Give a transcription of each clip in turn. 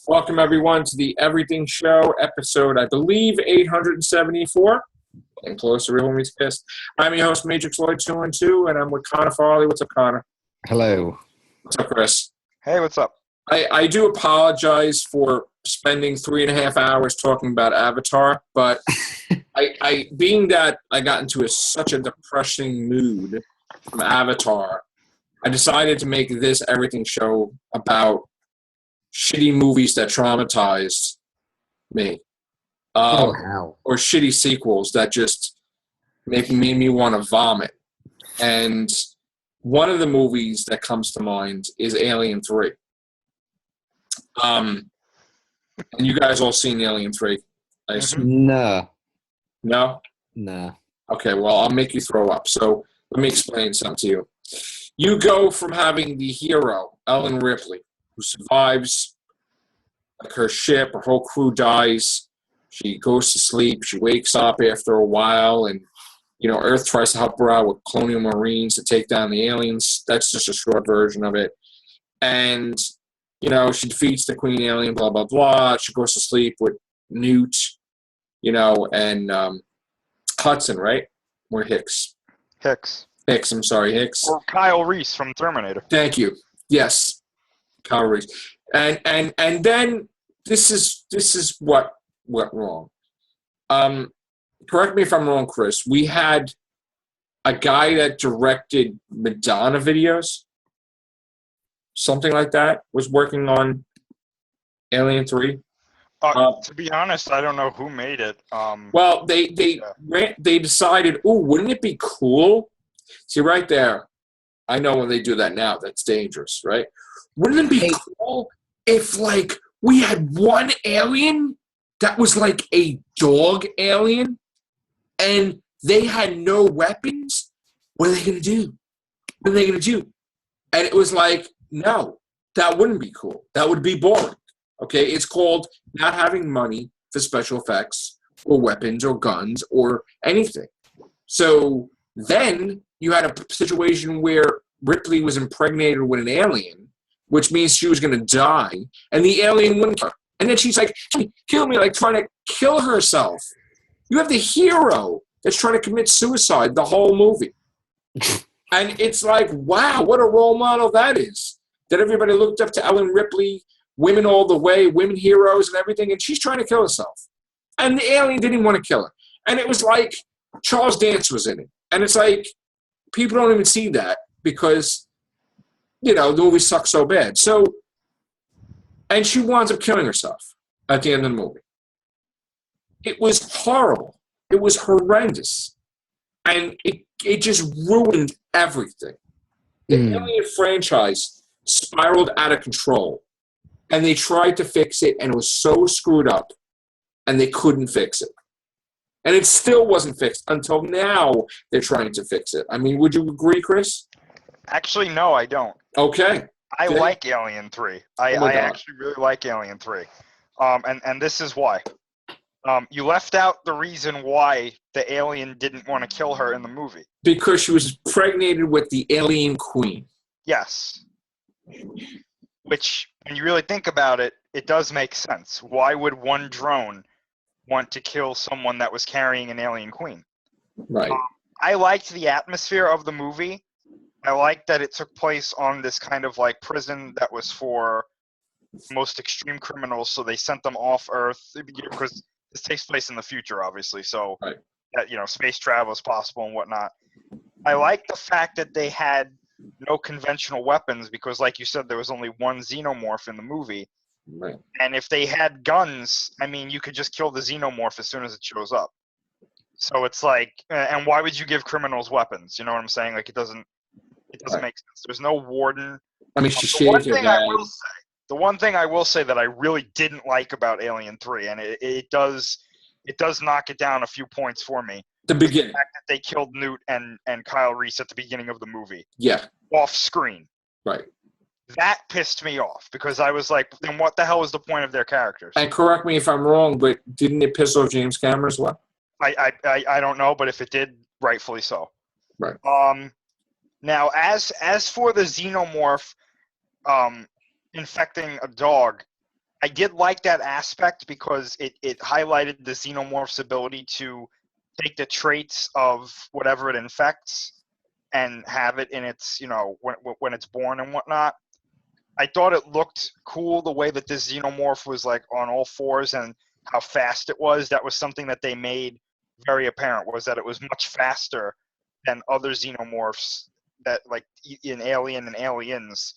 Welcome, everyone, to the Everything Show, episode, I believe, 874. And close to Real Movies Cast. I'm your host, Matrix Lloyd 212, and I'm with Connor Farley. What's up, Connor? Hello. What's up, Chris? Hey, what's up? I do apologize for spending 3.5 hours talking about Avatar, but being that I got into such a depressing mood from Avatar, I decided to make this Everything Show about shitty movies that traumatized me. Wow. Or shitty sequels that just made me want to vomit. And one of the movies that comes to mind is Alien 3. And you guys all seen Alien 3, I assume? No. No? No. Okay, well, I'll make you throw up. So let me explain something to you. You go from having the hero, Ellen Ripley, who survives, like her ship, her whole crew dies. She goes to sleep. She wakes up after a while, and Earth tries to help her out with colonial marines to take down the aliens. That's just a short version of it. And she defeats the Queen Alien. Blah blah blah. She goes to sleep with Newt, and Hudson, right? Or Hicks. Hicks. I'm sorry, Hicks. Or Kyle Reese from Terminator. Thank you. Yes, Kyle Reese. And then this is what went wrong. Correct me if I'm wrong, Chris. We had a guy that directed Madonna videos, something like that, was working on Alien 3. To be honest, I don't know who made it. Well, they decided, wouldn't it be cool? See, right there, I know when they do that now, that's dangerous, right? Wouldn't it be cool if, we had one alien that was like a dog alien, and they had no weapons? What are they going to do? What are they going to do? And it was like, no, that wouldn't be cool. That would be boring. Okay? It's called not having money for special effects or weapons or guns or anything. So then you had a situation where Ripley was impregnated with an alien, which means she was going to die, and the alien wouldn't kill her. And then she's like, kill me, like trying to kill herself. You have the hero that's trying to commit suicide the whole movie. And it's like, wow, what a role model that is. That everybody looked up to Ellen Ripley, women all the way, women heroes and everything, and she's trying to kill herself. And the alien didn't want to kill her. And it was like Charles Dance was in it. And it's like, people don't even see that because, the movie sucks so bad. So, and she winds up killing herself at the end of the movie. It was horrible. It was horrendous. And it just ruined everything. The Alien franchise spiraled out of control. And they tried to fix it, and it was so screwed up, and they couldn't fix it. And it still wasn't fixed until now they're trying to fix it. I mean, would you agree, Chris? Actually, no, I don't. Okay. I like Alien 3. I actually really like Alien 3. And this is why. You left out the reason why the alien didn't want to kill her in the movie. Because she was impregnated with the alien queen. Yes. Which, when you really think about it, it does make sense. Why would one drone want to kill someone that was carrying an alien queen? Right. I liked the atmosphere of the movie. I liked that it took place on this kind of prison that was for most extreme criminals, so they sent them off Earth because this takes place in the future, obviously, so right. That space travel is possible and whatnot. I like the fact that they had no conventional weapons because, like you said, there was only one xenomorph in the movie. Right. And if they had guns, I mean, you could just kill the xenomorph as soon as it shows up. So it's like, and why would you give criminals weapons? You know what I'm saying? It doesn't right. make sense. There's no warden. I mean, she shaved her head. The one thing I will say that I really didn't like about Alien 3, and it does knock it down a few points for me. The beginning. The fact that they killed Newt and Kyle Reese at the beginning of the movie. Yeah. Off screen. Right. That pissed me off because I was like, then what the hell was the point of their characters? And correct me if I'm wrong, but didn't it piss off James Cameron as well? I don't know, but if it did, rightfully so. Right. Now, as for the xenomorph infecting a dog, I did like that aspect because it highlighted the xenomorph's ability to take the traits of whatever it infects and have it in its, when it's born and whatnot. I thought it looked cool the way that this xenomorph was like on all fours and how fast it was. That was something that they made very apparent, was that it was much faster than other xenomorphs that like in Alien and Aliens.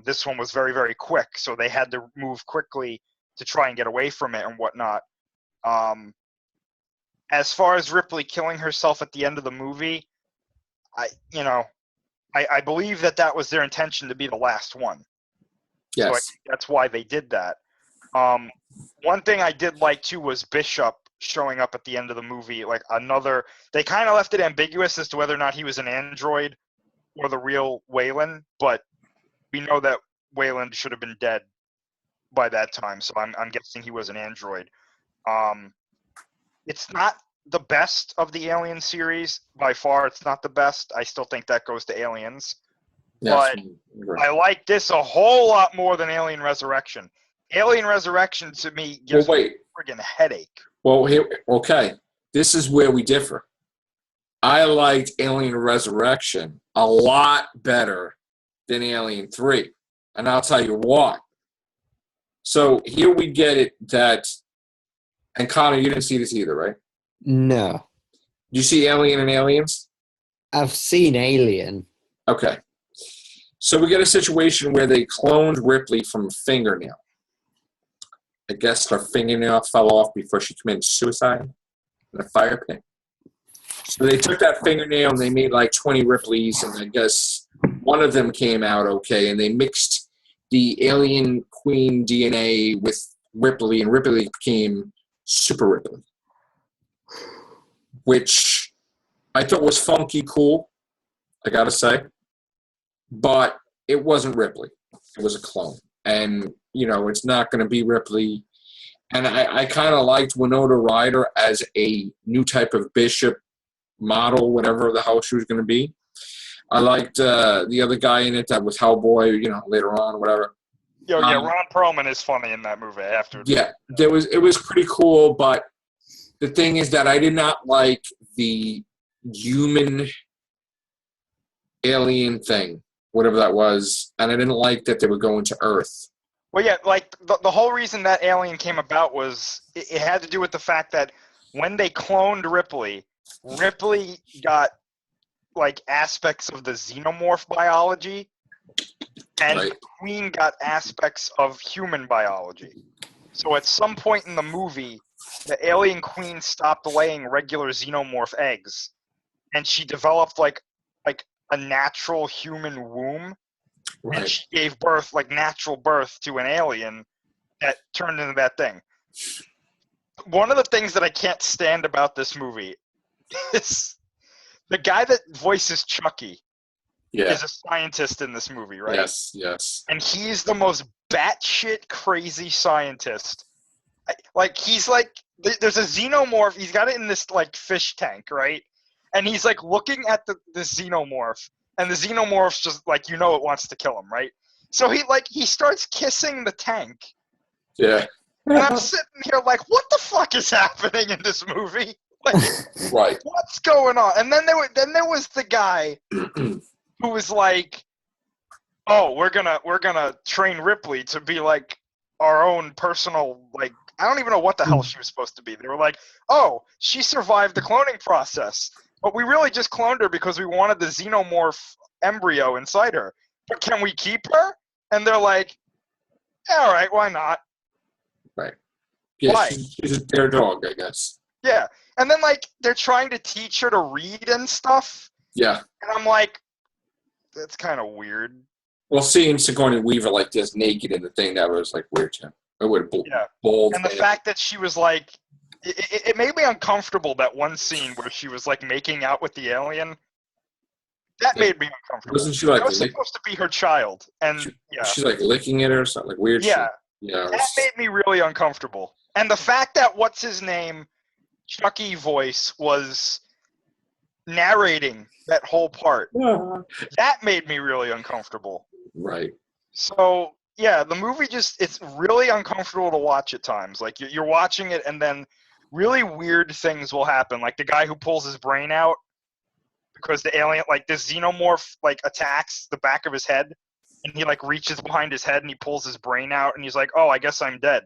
This one was very, very quick, so they had to move quickly to try and get away from it and whatnot. As far as Ripley killing herself at the end of the movie, I believe that was their intention to be the last one. Yes. So I think that's why they did that. One thing I did like too was Bishop showing up at the end of the movie. They kind of left it ambiguous as to whether or not he was an android or the real Weyland, but we know that Weyland should have been dead by that time, so I'm guessing he was an android. It's not the best of the Alien series by far. It's not the best. I still think that goes to Aliens. Yes. But I like this a whole lot more than Alien Resurrection. Alien Resurrection to me gives me a friggin' headache. Well, okay. This is where we differ. I liked Alien Resurrection a lot better than Alien 3. And I'll tell you why. So here we get it that, and Connor, you didn't see this either, right? No. Did you see Alien and Aliens? I've seen Alien. Okay. So we get a situation where they cloned Ripley from a fingernail. I guess her fingernail fell off before she committed suicide in a fire pit. So they took that fingernail and they made like 20 Ripleys, and I guess one of them came out okay, and they mixed the alien queen DNA with Ripley, and Ripley became Super Ripley, which I thought was funky cool, I gotta say. But it wasn't Ripley. It was a clone. And, it's not going to be Ripley. And I kind of liked Winona Ryder as a new type of Bishop model, whatever the hell she was going to be. I liked the other guy in it that was Hellboy, later on, whatever. Ron Perlman is funny in that movie. After yeah, it was pretty cool, but the thing is that I did not like the human alien thing, whatever that was, and I didn't like that they were going to Earth. Well, yeah, like the whole reason that Alien came about was it had to do with the fact that when they cloned Ripley got like aspects of the xenomorph biology, and Right. Queen got aspects of human biology. So at some point in the movie, the alien queen stopped laying regular xenomorph eggs, and she developed like a natural human womb, and Right. she gave birth, like natural birth, to an alien that turned into that thing. One of the things that I can't stand about this movie is the guy that voices Chucky Yeah. is a scientist in this movie, right? Yes. And he's the most batshit crazy scientist. He's like, there's a xenomorph. He's got it in this like fish tank, right? And he's like looking at the xenomorph, and the xenomorph's just like, it wants to kill him, right? So he starts kissing the tank. Yeah. And I'm sitting here like, what the fuck is happening in this movie? Like, Right. what's going on? And then there was the guy who was like, oh, we're gonna train Ripley to be like our own personal, like, I don't even know what the hell she was supposed to be. They were like, oh, she survived the cloning process, but we really just cloned her because we wanted the xenomorph embryo inside her. But can we keep her? And they're like, yeah, all right, why not? Right. Yeah, Why? she's their dog, I guess. Yeah. And then like they're trying to teach her to read and stuff. Yeah. And I'm like, that's kind of weird. Well, seeing Sigourney Weaver like this naked in the thing, that was like weird too. It would have bold. And the fact that she was like, it made me uncomfortable, that one scene where she was like making out with the alien. That made me uncomfortable. Wasn't she like That was supposed to be her child, and she's like licking it or something like weird yeah, shit. Yeah. that made me really uncomfortable. And the fact that what's his name, Chucky voice, was narrating that whole part, that made me really uncomfortable. Right. So yeah, the movie it's really uncomfortable to watch at times. Like you're watching it and then really weird things will happen. Like the guy who pulls his brain out because the alien, like this xenomorph, like attacks the back of his head, and he like reaches behind his head and he pulls his brain out, and he's like, "Oh, I guess I'm dead."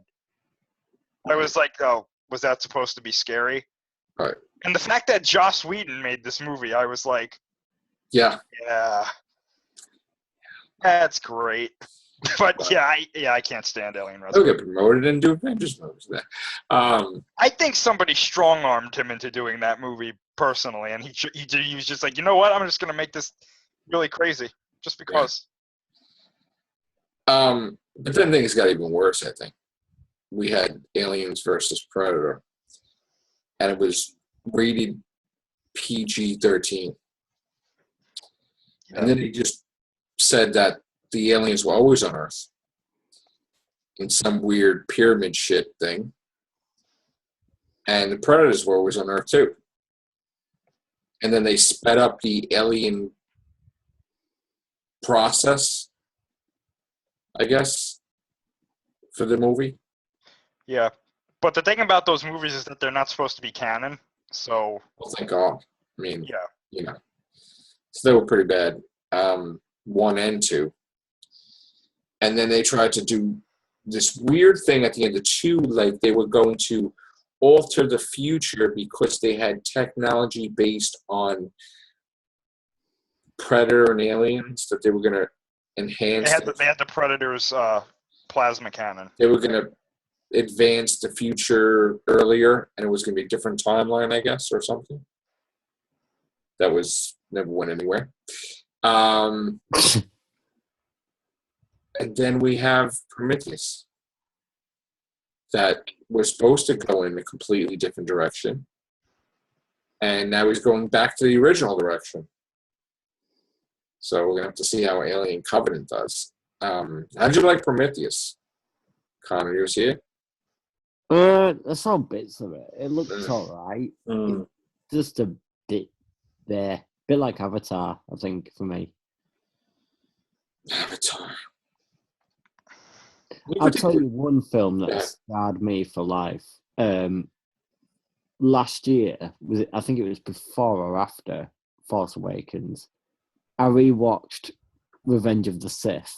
I was like, "Oh, was that supposed to be scary?" Right. And the fact that Joss Whedon made this movie, I was like, Yeah. "Yeah, that's great." But yeah, I can't stand Alien He'll Resurrection. get promoted and do Avengers movies then. I think somebody strong-armed him into doing that movie personally, and he was just like, you know what? I'm just gonna make this really crazy just because. But then things got even worse, I think. We had Aliens versus Predator, and it was rated PG-13. And then he just said that the aliens were always on Earth in some weird pyramid shit thing. And the Predators were always on Earth too. And then they sped up the alien process, I guess, for the movie. Yeah, but the thing about those movies is that they're not supposed to be canon. So. Well, thank God. I mean, Yeah. you know. So they were pretty bad, 1 and 2. And then they tried to do this weird thing at the end of 2, like they were going to alter the future because they had technology based on Predator and Aliens that they were going to enhance. They had the Predators plasma cannon. They were going to advance the future earlier, and it was going to be a different timeline, I guess, or something. That was never went anywhere. And then we have Prometheus that was supposed to go in a completely different direction. And now he's going back to the original direction. So we're going to have to see how Alien Covenant does. How'd you like Prometheus? Connor, you see it? I saw bits of it. It looked alright. Just a bit there. Bit like Avatar, I think, for me. Avatar. I'll tell you one film that scarred me for life. Last year, I think it was before or after Force Awakens, I rewatched Revenge of the Sith.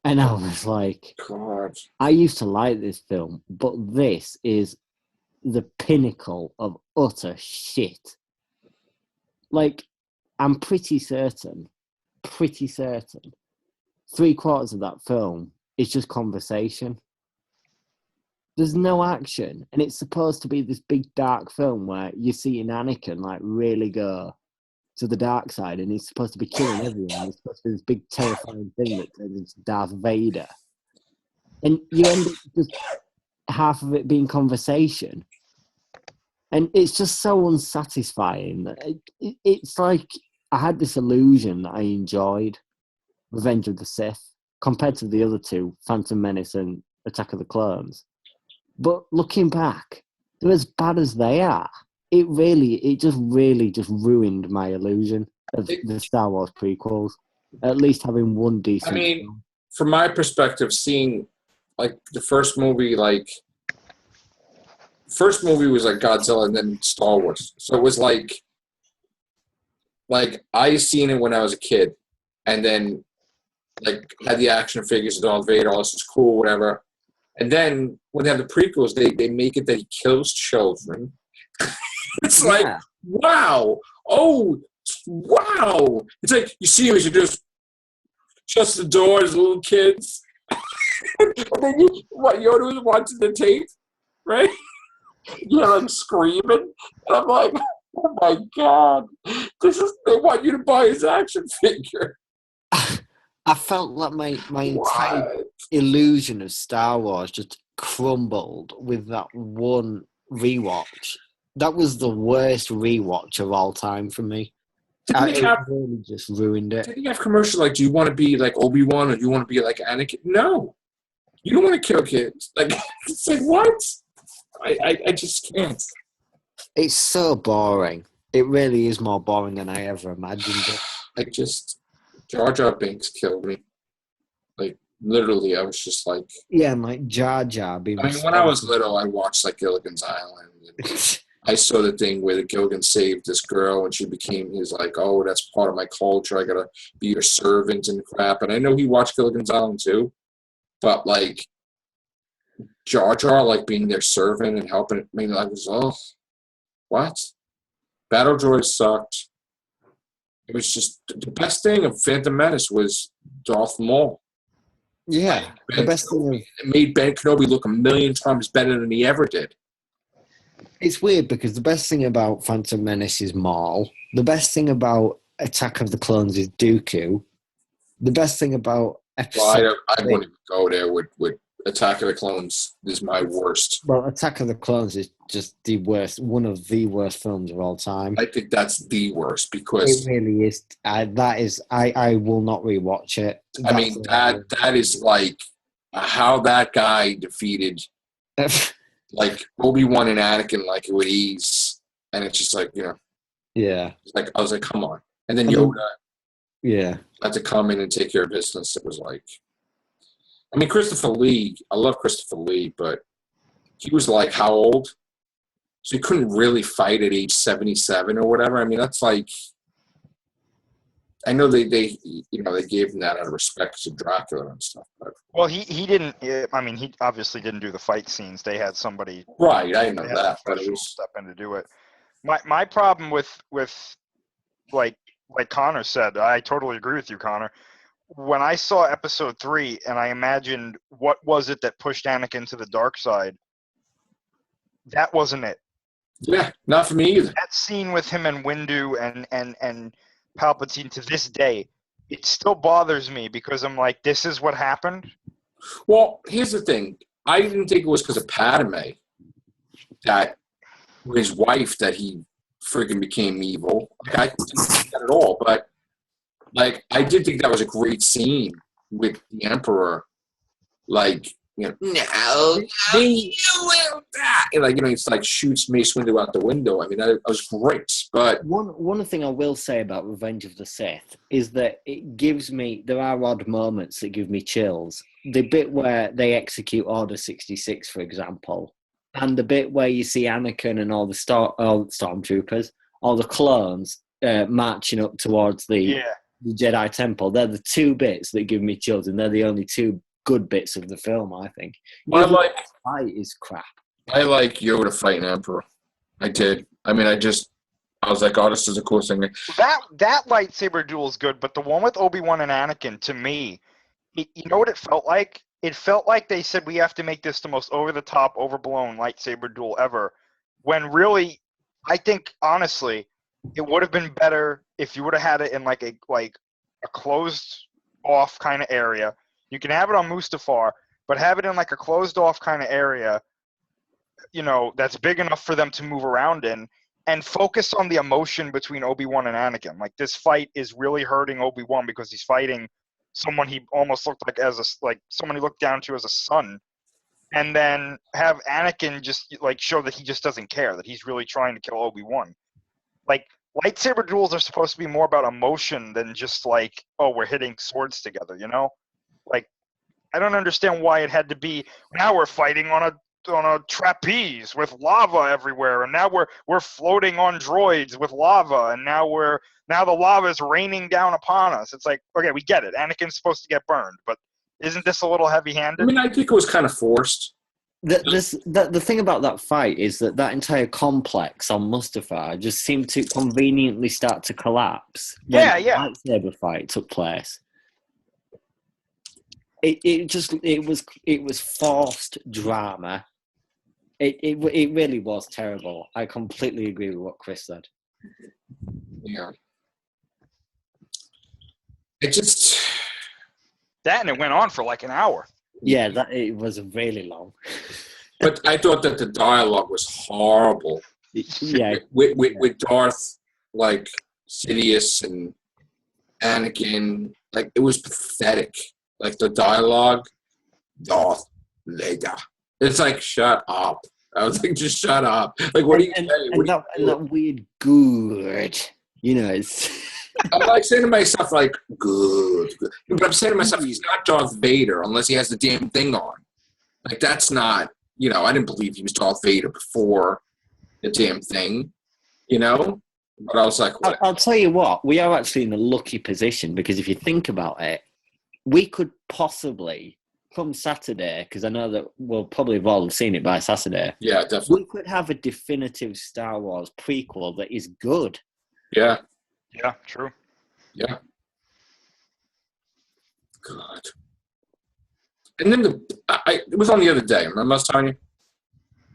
And I was like, God. I used to like this film, but this is the pinnacle of utter shit. Like, I'm pretty certain, 3/4 of that film is just conversation. There's no action, and it's supposed to be this big dark film where you're seeing Anakin like really go to the dark side, and he's supposed to be killing everyone. It's supposed to be this big terrifying thing that turns into Darth Vader, and you end up just half of it being conversation, and it's just so unsatisfying. It's like I had this illusion that I enjoyed Revenge of the Sith compared to the other two, Phantom Menace and Attack of the Clones. But looking back, they're as bad as they are. It just really ruined my illusion of the Star Wars prequels. At least having one decent. I mean, from my perspective, seeing like the first movie was like Godzilla and then Star Wars. So it was like I seen it when I was a kid, and then like had the action figures of Darth Vader, all this is cool, whatever. And then when they have the prequels, they make it that he kills children. It's like, wow. Oh, wow. It's like you see him as you just shut the doors, little kids. And then Yoda was watching the tape, right? Yeah, I'm screaming. And I'm like, oh my God. They want you to buy his action figure. I felt like my entire illusion of Star Wars just crumbled with that one rewatch. That was the worst rewatch of all time for me. It really just ruined it. Did he have commercials like, do you want to be like Obi-Wan or do you want to be like Anakin? No. You don't want to kill kids. Like, it's like, what? I just can't. It's so boring. It really is more boring than I ever imagined it. Jar Jar Binks killed me. Literally, I was just like, Yeah, and like Jar Jar being. I mean, when I was little, I watched like Gilligan's Island. And I saw the thing where the Gilligan saved this girl, and he's like, oh, that's part of my culture. I gotta be your servant and crap. And I know he watched Gilligan's Island too, but like Jar Jar, like being their servant and helping. I mean, I was, oh, what? Battle Droids sucked. It was just the best thing of Phantom Menace was Darth Maul. Yeah, the best thing. It made Ben Kenobi look a million times better than he ever did. It's weird because the best thing about Phantom Menace is Maul. The best thing about Attack of the Clones is Dooku. The best thing about episode. Well, I wouldn't even go there with Attack of the Clones. Is my worst. Well, Attack of the Clones is just the worst, one of the worst films of all time. I think that's the worst because It really is. I will not rewatch it. I mean that is like how that guy defeated like Obi-Wan and Anakin like with ease, and it's just like, you know, yeah, it's like I was like, come on, and then I mean, Yoda yeah, had to come in and take care of business. It was like, I mean, Christopher Lee. I love Christopher Lee, but he was like how old? So he couldn't really fight at age 77 or whatever. I mean, that's like, I know they you know, they gave him that out of respect to Dracula and stuff. But. Well, he didn't. I mean, he obviously didn't do the fight scenes. They had somebody. Right, I know They had that, a but it professional was step in to do it. My problem with like Connor said, I totally agree with you, Connor. When I saw episode 3 and I imagined what was it that pushed Anakin to the dark side, that wasn't it. yeah, not for me either. That scene with him and Windu and Palpatine to this day, it still bothers me because I'm like, this is what happened. Well, here's the thing. I didn't think it was because of Padme that his wife that he freaking became evil. Like, I didn't think that at all. But like, I did think that was a great scene with the Emperor. Like, you know, no, you will die. And like, you know, it's like shoots Mace Windu out the window. I mean, that was great. But one thing I will say about Revenge of the Sith is that it gives me, there are odd moments that give me chills. The bit where they execute Order 66, for example, and the bit where you see Anakin and all the stormtroopers, all the clones marching up towards the Jedi Temple. They're the two bits that give me chills, and they're the only two good bits of the film, I think. I like the fight is crap. I like Yoda fighting Emperor. I did. I mean, I was like, oh, this is the coolest thing. That lightsaber duel is good, but the one with Obi-Wan and Anakin, to me, you know what it felt like? It felt like they said we have to make this the most over-the-top, overblown lightsaber duel ever. When really, I think honestly, it would have been better if you would have had it in like a closed-off kind of area. You can have it on Mustafar, but have it in like a closed-off kind of area, you know, that's big enough for them to move around in, and focus on the emotion between Obi-Wan and Anakin. Like, this fight is really hurting Obi-Wan because he's fighting someone he almost looked like someone he looked down to as a son, and then have Anakin just like show that he just doesn't care, that he's really trying to kill Obi-Wan. Like, lightsaber duels are supposed to be more about emotion than just like, oh, we're hitting swords together, you know? Like, I don't understand why it had to be, now we're fighting on a trapeze with lava everywhere, and now we're floating on droids with lava, and now the lava is raining down upon us. It's like, okay, we get it. Anakin's supposed to get burned, but isn't this a little heavy-handed? I mean, I think it was kind of forced. The thing about that fight is that entire complex on Mustafar just seemed to conveniently start to collapse when the lightsaber fight took place. It was forced drama. It really was terrible. I completely agree with what Chris said. Yeah. And it went on for like an hour. Yeah, it was really long. But I thought that the dialogue was horrible. Yeah. With Darth, like, Sidious and Anakin, like, it was pathetic. Like, the dialogue, Darth Vader. It's like, shut up. I was like, just shut up. Like, what do you say? And that weird good, you know, it's... I'm like saying to myself, like, good. But I'm saying to myself, he's not Darth Vader unless he has the damn thing on. Like, that's not, I didn't believe he was Darth Vader before the damn thing, But I was like, what? I'll tell you what, we are actually in a lucky position because if you think about it, we could possibly, come Saturday, because I know that we'll probably have all seen it by Saturday. Yeah, definitely. We could have a definitive Star Wars prequel that is good. Yeah. Yeah, true. Yeah. God. And then it was on the other day, remember I was telling you?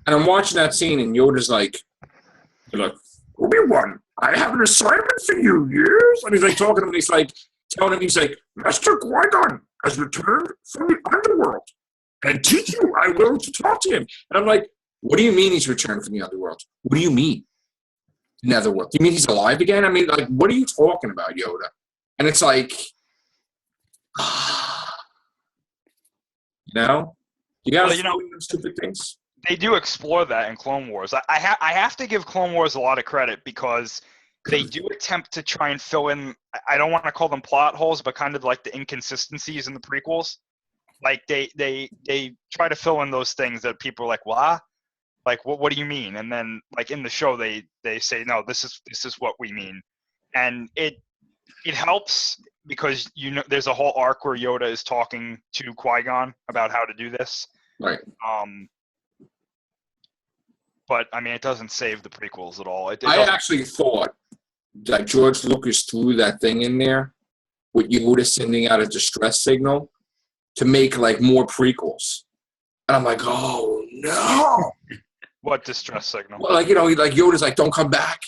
And I'm watching that scene, and Yoda's like, Obi-Wan, I have an assignment for you, yes? And he's like talking to him, and he's like telling him, he's like, Master Qui-Gon has returned from the underworld, and teach you I will to talk to him. And I'm like, what do you mean he's returned from the underworld? What do you mean? Netherworld. Do you mean he's alive again? I mean, like, what are you talking about, Yoda? And it's like, you gotta stupid things. They do explore that in Clone Wars. I have to give Clone Wars a lot of credit because they do attempt to try and fill in, I don't want to call them plot holes, but kind of like the inconsistencies in the prequels. Like they try to fill in those things that people are like, what? Like, what do you mean? And then like in the show, they say, no, this is what we mean. And it helps because, there's a whole arc where Yoda is talking to Qui-Gon about how to do this. Right. But I mean, it doesn't save the prequels at all. I actually thought that George Lucas threw that thing in there with Yoda sending out a distress signal to make like more prequels, and I'm like, oh no! What distress signal? Well, like Yoda's like, don't come back,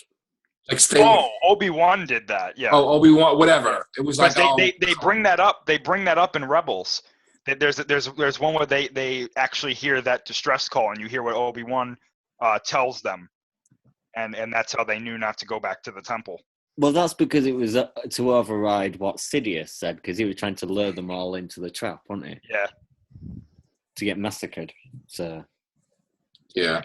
like stay. Oh, Obi-Wan did that. Yeah. Oh, Obi-Wan, whatever. It was like they bring that up. They bring that up in Rebels. There's one where they actually hear that distress call, and you hear what Obi-Wan tells them, and that's how they knew not to go back to the temple. Well, that's because it was to override what Sidious said, because he was trying to lure them all into the trap, wasn't he? Yeah. To get massacred. So. Yeah.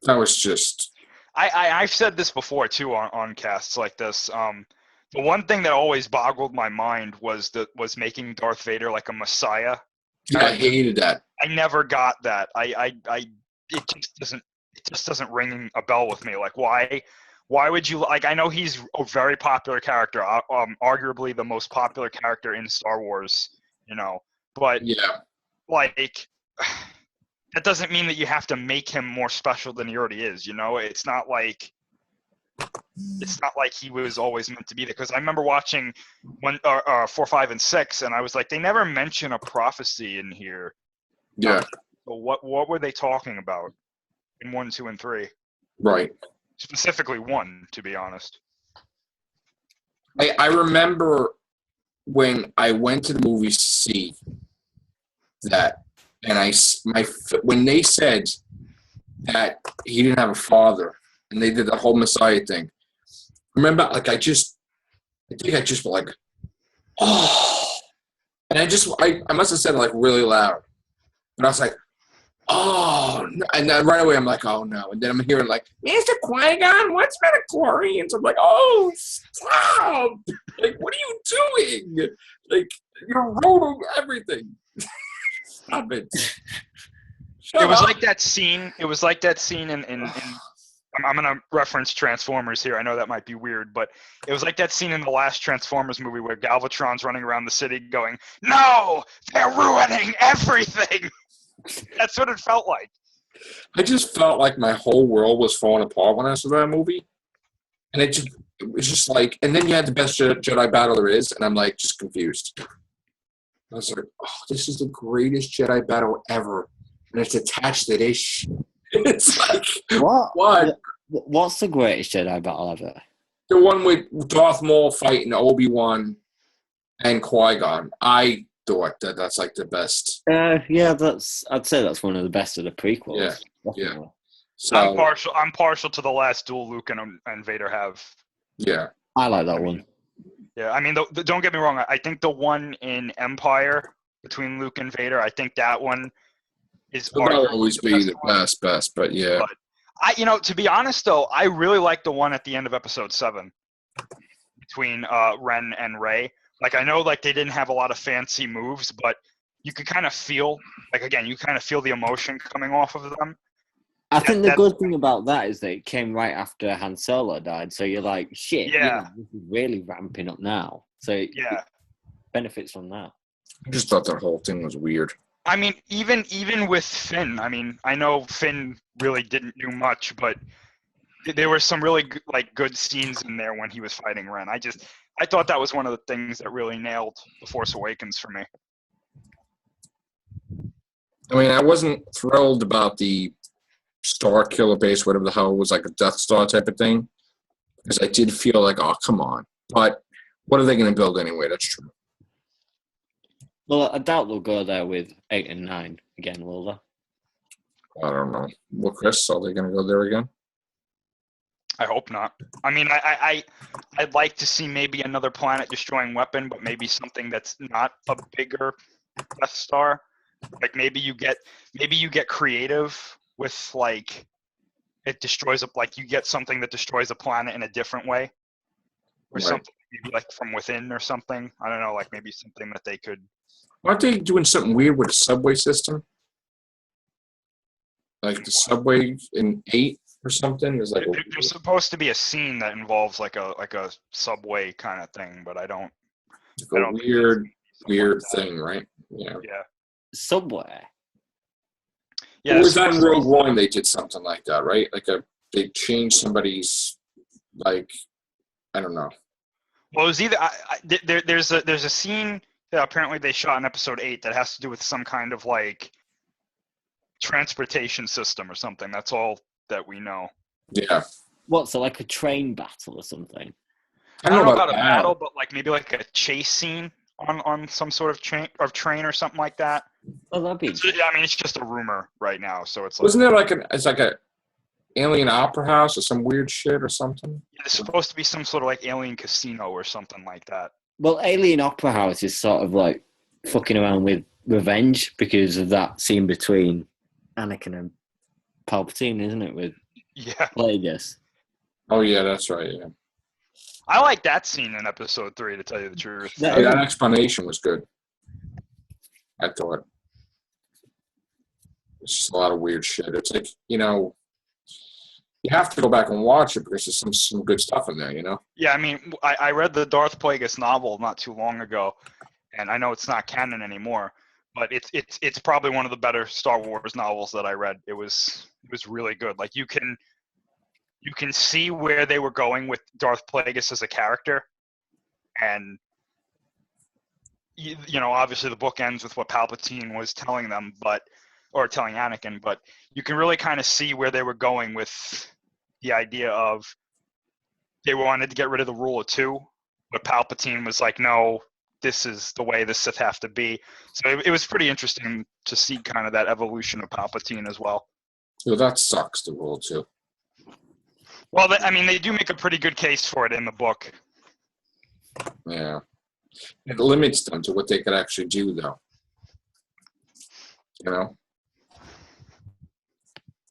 That was just. I've said this before too on casts like this. The one thing that always boggled my mind was making Darth Vader like a messiah. Yeah, I hated that. I never got that. It just doesn't ring a bell with me. Like, why would you, like, I know he's a very popular character, arguably the most popular character in Star Wars, but yeah, like, that doesn't mean that you have to make him more special than he already is. It's not like he was always meant to be there. Because I remember watching 4, 5, and 6, and I was like, they never mention a prophecy in here. Yeah. So what were they talking about in 1, 2, and 3? Right. Specifically 1, to be honest. I remember when I went to the movies to see that, and when they said that he didn't have a father, and they did the whole Messiah thing. Remember, like I think I just like, oh, and I must have said it like really loud, and I was like, oh, and then right away I'm like, oh no, and then I'm hearing like, Mr. Qui-Gon, what's midichlorians? I'm like, oh, stop! Like, what are you doing? Like, you're ruining everything. Stop it. It was like that scene. It was like that scene in I'm going to reference Transformers here. I know that might be weird, but it was like that scene in the last Transformers movie where Galvatron's running around the city going, no, they're ruining everything. That's what it felt like. I just felt like my whole world was falling apart when I saw that movie. And it was just like, and then you had the best Jedi battle there is, and I'm like, just confused. I was like, oh, this is the greatest Jedi battle ever. And it's attached to this shit. It's like, what? What's the greatest Jedi battle ever? The one with Darth Maul fighting Obi-Wan and Qui-Gon. I thought that's like the best. Yeah, I'd say that's one of the best of the prequels. Yeah, definitely. yeah. So I'm partial to the last duel Luke and Vader have. Yeah, I like that one. Yeah, I mean, don't get me wrong. I think the one in Empire between Luke and Vader, I think that one is. That'll always be the best. But yeah, but to be honest though, I really like the one at the end of Episode 7. between Ren and Rey. Like, I know, like, they didn't have a lot of fancy moves, but you could kind of feel, like, again, you kind of feel the emotion coming off of them. I think the good thing about that is that it came right after Han Solo died, so you're like, shit, Yeah. this is really ramping up now. So it benefits from that. I just thought that whole thing was weird. I mean, even with Finn, I mean, I know Finn really didn't do much, but there were some really good scenes in there when he was fighting Ren. I thought that was one of the things that really nailed The Force Awakens for me. I mean, I wasn't thrilled about the Star Killer base, whatever the hell it was, like a Death Star type of thing, because I did feel like, oh, come on. But what are they going to build anyway? That's true. Well, I doubt they'll go there with 8 and 9 again, will they? I don't know. Well, Chris, are they going to go there again? I hope not. I mean, I'd like to see maybe another planet-destroying weapon, but maybe something that's not a bigger Death Star. Like, maybe you get creative with, like, it destroys you get something that destroys a planet in a different way, or something maybe like from within or something. I don't know, like maybe something that they could. Aren't they doing something weird with the subway system? Like the subway in 8 or something? Is like There's supposed to be a scene that involves like a subway kind of thing, but I don't. Weird thing, right? Yeah. Yeah. Subway. Yeah. Or was that in Rogue One? They did something like that, right? Like they changed somebody's, like, I don't know. Well, it was either there's a scene that apparently they shot in Episode 8 that has to do with some kind of like transportation system or something. That's all that we know. Yeah. What, so like a train battle or something? I don't know about a battle, but like maybe like a chase scene on some sort of train or something like that. Oh, that'd be. I mean, it's just a rumor right now, so it's like. Wasn't there like it's like a alien opera house or some weird shit or something? Yeah, there's supposed to be some sort of like alien casino or something like that. Well, Alien Opera House is sort of like fucking around with revenge because of that scene between Anakin and Palpatine, isn't it? With Plagueis. Oh yeah, that's right. Yeah. I like that scene in Episode 3, to tell you the truth. That explanation was good. I thought. It's just a lot of weird shit. It's like, you have to go back and watch it because there's some good stuff in there, Yeah, I mean, I read the Darth Plagueis novel not too long ago, and I know it's not canon anymore, but it's probably one of the better Star Wars novels that I read. It was really good. Like, you can see where they were going with Darth Plagueis as a character, and obviously the book ends with what Palpatine was telling them, or telling Anakin, but you can really kind of see where they were going with the idea of they wanted to get rid of the rule of 2, but Palpatine was like, no, this is the way the Sith have to be. So it was pretty interesting to see kind of that evolution of Palpatine as well. Well, that sucks, the rule 2. Well, they do make a pretty good case for it in the book. Yeah. It limits them to what they could actually do, though.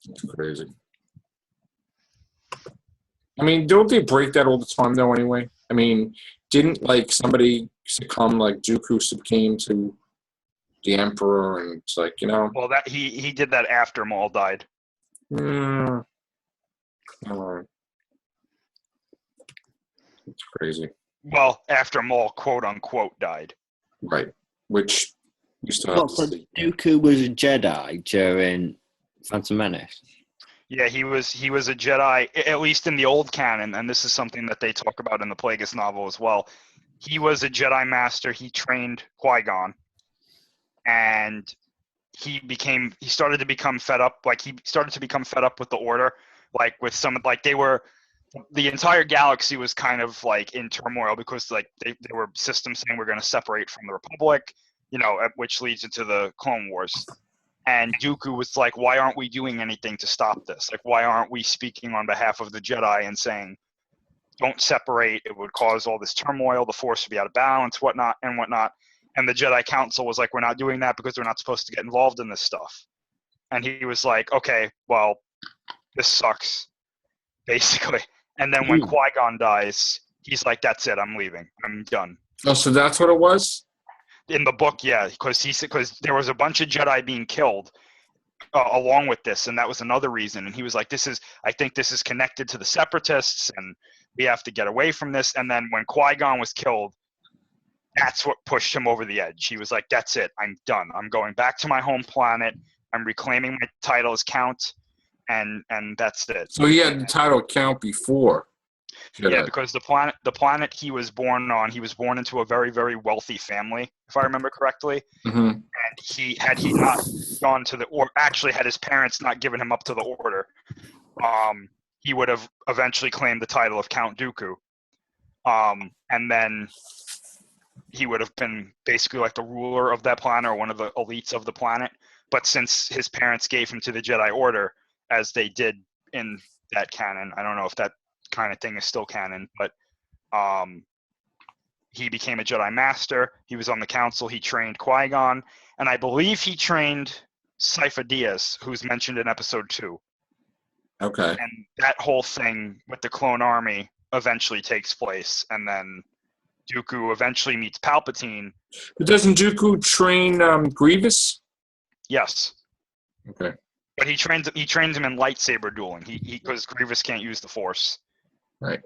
It's crazy. I mean, don't they break that all the time, though, anyway? I mean, didn't, like, somebody succumb, like Dooku succumbed to the Emperor, and it's like, Well, that he did that after Maul died. All right. It's crazy. Well, after Maul, quote-unquote, died. Right. Which you still have to see. Dooku was a Jedi during Phantom Menace. Yeah, he was a Jedi, at least in the old canon, and this is something that they talk about in the Plagueis novel as well. He was a Jedi Master. He trained Qui-Gon, and he started to become fed up. Like, he started to become fed up with the Order, like with the entire galaxy was kind of like in turmoil because like they were systems saying we're going to separate from the Republic, which leads into the Clone Wars. And Dooku was like, why aren't we doing anything to stop this? Like, why aren't we speaking on behalf of the Jedi and saying, don't separate, it would cause all this turmoil, the Force would be out of balance, whatnot. And the Jedi Council was like, we're not doing that because we're not supposed to get involved in this stuff. And he was like, okay, well, this sucks, basically. And then when Qui-Gon dies, he's like, "That's it. I'm leaving. I'm done." Oh, so that's what it was? In the book, yeah, because there was a bunch of Jedi being killed along with this, and that was another reason. And he was like, I think this is connected to the Separatists, and we have to get away from this." And then when Qui-Gon was killed, that's what pushed him over the edge. He was like, "That's it. I'm done. I'm going back to my home planet. I'm reclaiming my title as Count, and that's it." So he had the title Count before. Yeah, because the planet he was born on, he was born into a very, very wealthy family, if I remember correctly. Mm-hmm. And he not gone to or actually had his parents not given him up to the order, he would have eventually claimed the title of Count Dooku. And then he would have been basically like the ruler of that planet or one of the elites of the planet. But since his parents gave him to the Jedi Order, as they did in that canon, I don't know if that kind of thing is still canon, but he became a Jedi Master. He was on the Council. He trained Qui-Gon, and I believe he trained Sifo Dyas, who's mentioned in Episode 2. Okay. And that whole thing with the clone army eventually takes place, and then Dooku eventually meets Palpatine. But doesn't Dooku train Grievous? Yes. Okay. But he trains him in lightsaber dueling. He because Grievous can't use the Force. Right.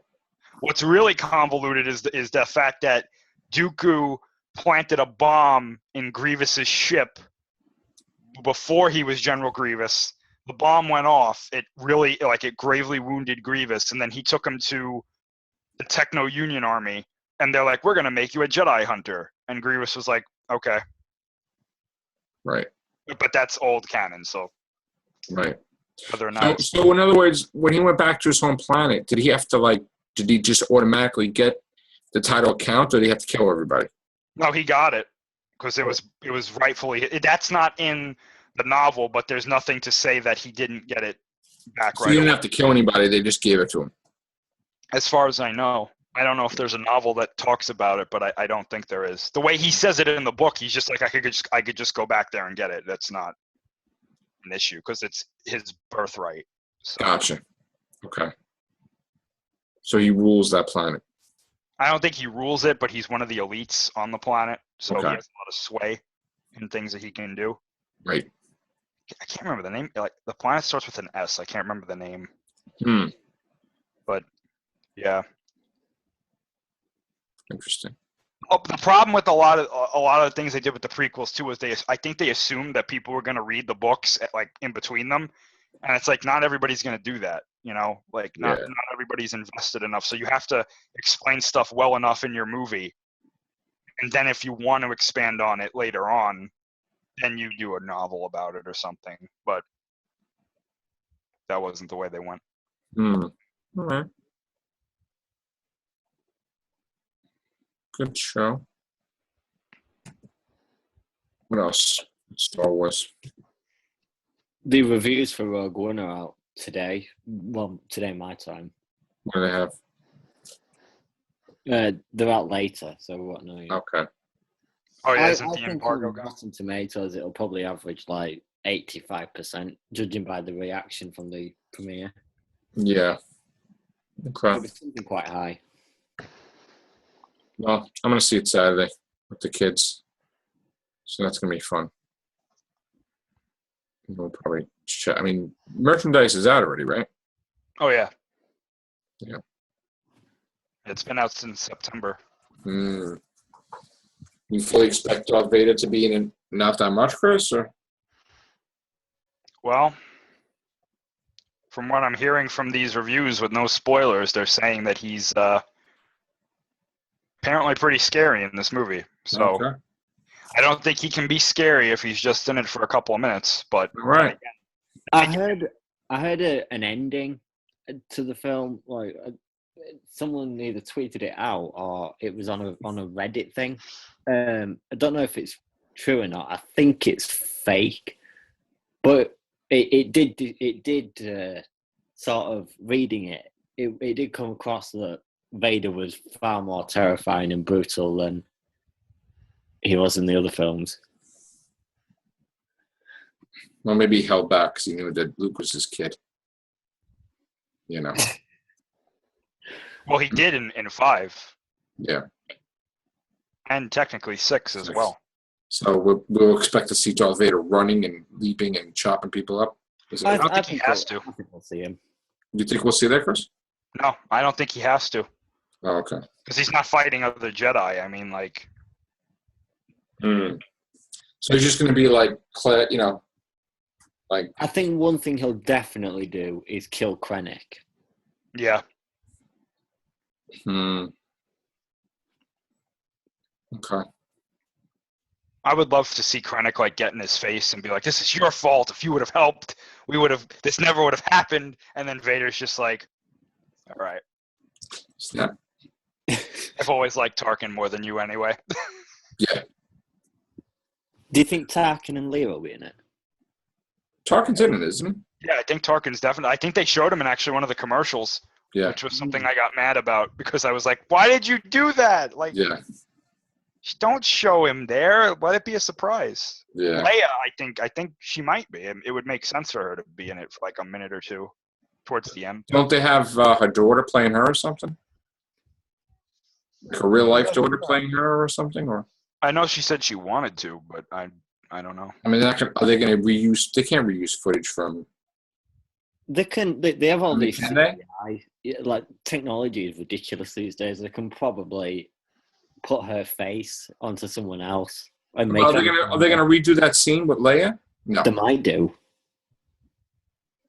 What's really convoluted is the fact that Dooku planted a bomb in Grievous's ship before he was General Grievous. The bomb went off. It gravely wounded Grievous, and then he took him to the Techno Union Army, and they're like, "We're gonna make you a Jedi hunter." And Grievous was like, "Okay." Right. But that's old canon, so Right. whether or not So in other words, when he went back to his home planet, did he have to did he just automatically get the title Count, or did he have to kill everybody? no, he got it because it was rightfully. That's not in the novel, but there's nothing to say that he didn't get it back So right he didn't away. have to kill anybody; they just gave it to him. As far as I know, I don't know if there's a novel that talks about it, but I don't think there is. The way he says it in the book, he's just like, I could just go back there and get it. That's not an issue because it's his birthright. So Gotcha. Okay. So he rules that planet. I don't think he rules it, but he's one of the elites on the planet, so Okay. he has a lot of sway in things that he can do. Right. I can't remember the name. Like the planet starts with an S. I can't remember the name. Hmm. But yeah. Interesting. Oh, the problem with a lot of things they did with the prequels too is I think they assumed that people were going to read the books in between them, and it's like not everybody's going to do that. Not everybody's invested enough. So you have to explain stuff well enough in your movie, and then if you want to expand on it later on, then you do a novel about it or something. But that wasn't the way they went. Hmm. All right. Good show. What else? Star Wars. The reviews for Rogue One are out today. Well, today my time. What do they have? They're out later, so we won't know yet. Okay. Oh yeah, I isn't the think embargo on gone? Rotten Tomatoes it'll probably average 85%, judging by the reaction from the premiere. Yeah. Okay. It'll be something quite high. Well, I'm going to see it Saturday with the kids. So that's going to be fun. We'll probably check. I mean, merchandise is out already, right? Oh yeah. Yeah. It's been out since September. You fully expect Darth Vader to be in it not that much, Chris? Or? Well, from what I'm hearing from these reviews with no spoilers, they're saying that he's apparently pretty scary in this movie. So Okay. I don't think he can be scary if he's just in it for a couple of minutes. But All right. I heard an ending to the film. Someone either tweeted it out or it was on a Reddit thing. I don't know if it's true or not. I think it's fake, but it did sort of reading it. It did come across that Vader was far more terrifying and brutal than he was in the other films. Well, maybe he held back because he knew that Luke was his kid. Well, he did in 5, Yeah. and technically 6 as 6. well. So we'll expect to see Darth Vader running and leaping and chopping people up. I don't think he has to. I think we'll see him. You think we'll see that, Chris? No, I don't think he has to. Oh, okay. Because he's not fighting other Jedi. I mean, like, So he's just going to be like, you know, like. I think one thing he'll definitely do is kill Krennic. yeah. Okay. I would love to see Krennic like get in his face and be like, "This is your fault. If you would have helped, this never would have happened." And then Vader's just like, "All right." Snap. I've always liked Tarkin more than you anyway. Yeah. Do you think Tarkin and Leia will be in it? Tarkin's in it, isn't he? Yeah, I think Tarkin's definitely. I think they showed him in actually one of the commercials, Yeah. which was something I got mad about because I was like, "Why did you do that? Like, Yeah. don't show him there. Let it be a surprise." Yeah. Leia, I think she might be. It would make sense for her to be in it for like a minute or two towards the end. Don't they have her daughter playing her or something? Like a real life daughter playing her or something? Or I know she said she wanted to, but I don't know. I mean, are they going to reuse? They can't reuse footage from. They can. They have all I mean, these can they? CGI. Like technology is ridiculous these days. They can probably put her face onto someone else and make. Are they going to redo that scene with Leia? No, They might do.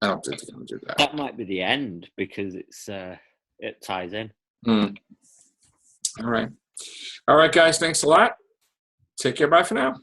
I don't think they're going to do that. That might be the end because it ties in. All right, guys. Thanks a lot. Take care. Bye for now.